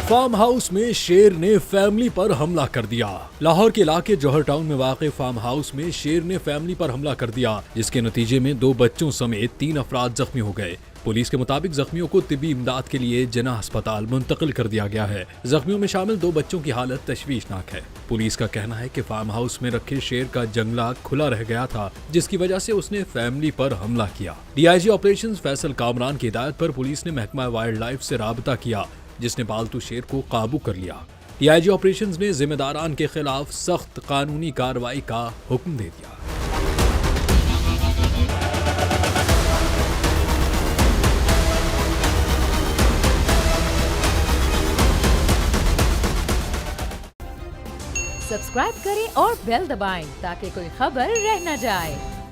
Farm house में शेर ने फैमिली पर हमला कर दिया। लाहौर के इलाके जौहर टाउन में वाक़ फार्म हाउस में शेर ने फैमिली पर हमला कर दिया, जिसके नतीजे में 2 बच्चों समेत 3 अफराद जख्मी हो गए। पुलिस के मुताबिक जख्मियों को तिब्बी इमदाद के लिए जना अस्पताल मुंतकिल कर दिया गया है। जख्मियों में शामिल 2 बच्चों की हालत तशवीशनाक है। पुलिस का कहना है कि फार्म हाउस में रखे शेर का जंगला खुला रह गया था, जिसकी वजह से उसने फैमिली पर हमला किया। DIG ऑपरेशंस फैसल कामरान की हिदायत पर पुलिस ने महकमा वाइल्ड लाइफ से राबता किया, जिसने पालतू शेर को काबू कर लिया। DIG ऑपरेशंस ने जिम्मेदारान के खिलाफ सख्त कानूनी कार्रवाई का हुक्म दे दिया। सब्सक्राइब करें और बेल दबाएं ताकि कोई खबर रह न जाए।